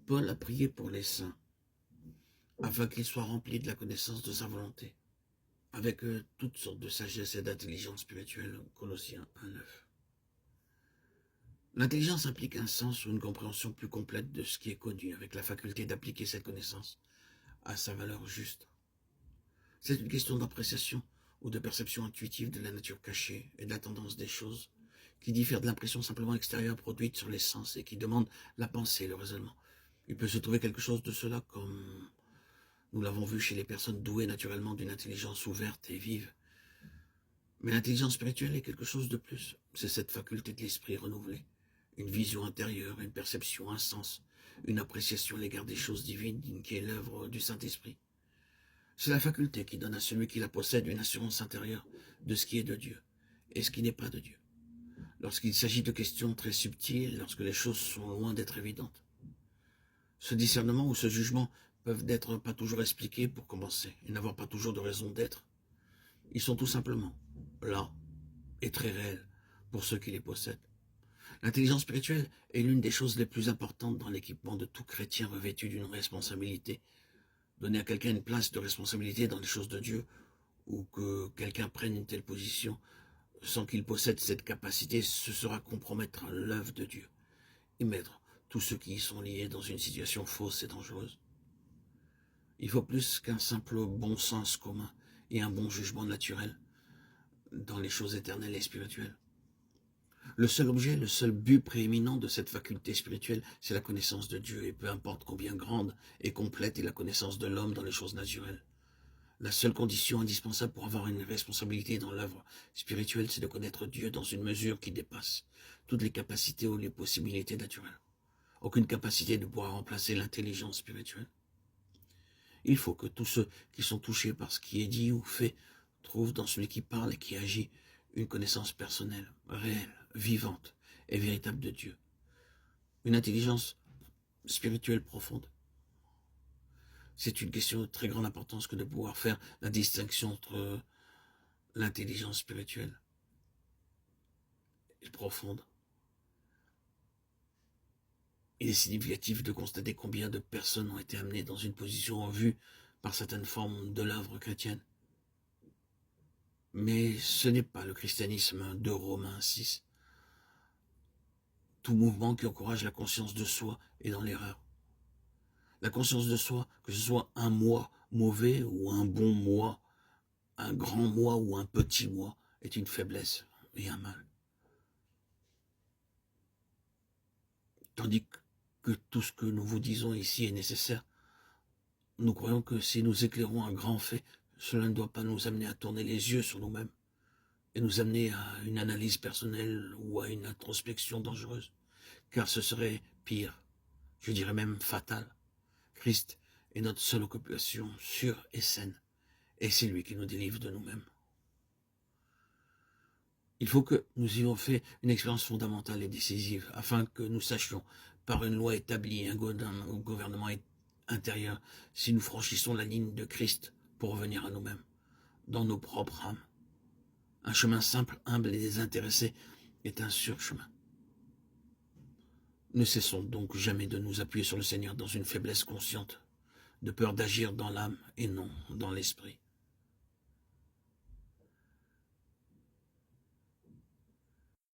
Paul a prié pour les saints, afin qu'ils soient remplis de la connaissance de sa volonté, avec toutes sortes de sagesse et d'intelligence spirituelle, Colossiens 1:9. L'intelligence implique un sens ou une compréhension plus complète de ce qui est connu, avec la faculté d'appliquer cette connaissance à sa valeur juste. C'est une question d'appréciation ou de perception intuitive de la nature cachée et de la tendance des choses, qui diffère de l'impression simplement extérieure produite sur les sens et qui demande la pensée et le raisonnement. Il peut se trouver quelque chose de cela, comme nous l'avons vu chez les personnes douées naturellement d'une intelligence ouverte et vive. Mais l'intelligence spirituelle est quelque chose de plus. C'est cette faculté de l'esprit renouvelée, une vision intérieure, une perception, un sens, une appréciation à l'égard des choses divines qui est l'œuvre du Saint-Esprit. C'est la faculté qui donne à celui qui la possède une assurance intérieure de ce qui est de Dieu et ce qui n'est pas de Dieu. Lorsqu'il s'agit de questions très subtiles, lorsque les choses sont loin d'être évidentes. Ce discernement ou ce jugement peuvent n'être pas toujours expliqués pour commencer et n'avoir pas toujours de raison d'être. Ils sont tout simplement là et très réels pour ceux qui les possèdent. L'intelligence spirituelle est l'une des choses les plus importantes dans l'équipement de tout chrétien revêtu d'une responsabilité. Donner à quelqu'un une place de responsabilité dans les choses de Dieu, ou que quelqu'un prenne une telle position sans qu'il possède cette capacité, ce sera compromettre l'œuvre de Dieu et mettre tous ceux qui y sont liés dans une situation fausse et dangereuse. Il faut plus qu'un simple bon sens commun et un bon jugement naturel dans les choses éternelles et spirituelles. Le seul objet, le seul but prééminent de cette faculté spirituelle, c'est la connaissance de Dieu, et peu importe combien grande et complète est la connaissance de l'homme dans les choses naturelles. La seule condition indispensable pour avoir une responsabilité dans l'œuvre spirituelle, c'est de connaître Dieu dans une mesure qui dépasse toutes les capacités ou les possibilités naturelles. Aucune capacité de pouvoir remplacer l'intelligence spirituelle. Il faut que tous ceux qui sont touchés par ce qui est dit ou fait trouvent dans celui qui parle et qui agit une connaissance personnelle, réelle, vivante et véritable de Dieu. Une intelligence spirituelle profonde. C'est une question de très grande importance que de pouvoir faire la distinction entre l'intelligence spirituelle et profonde. Il est significatif de constater combien de personnes ont été amenées dans une position en vue par certaines formes de l'œuvre chrétienne. Mais ce n'est pas le christianisme de Romains 6. Tout mouvement qui encourage la conscience de soi est dans l'erreur. La conscience de soi, que ce soit un moi mauvais ou un bon moi, un grand moi ou un petit moi, est une faiblesse et un mal. Tandis que tout ce que nous vous disons ici est nécessaire, nous croyons que si nous éclairons un grand fait, cela ne doit pas nous amener à tourner les yeux sur nous-mêmes et nous amener à une analyse personnelle ou à une introspection dangereuse, car ce serait pire, je dirais même fatal. Christ est notre seule occupation sûre et saine, et c'est lui qui nous délivre de nous-mêmes. Il faut que nous ayons fait une expérience fondamentale et décisive, afin que nous sachions, par une loi établie, un gouvernement intérieur, si nous franchissons la ligne de Christ pour revenir à nous-mêmes, dans nos propres âmes. Un chemin simple, humble et désintéressé est un surchemin. Ne cessons donc jamais de nous appuyer sur le Seigneur dans une faiblesse consciente, de peur d'agir dans l'âme et non dans l'esprit.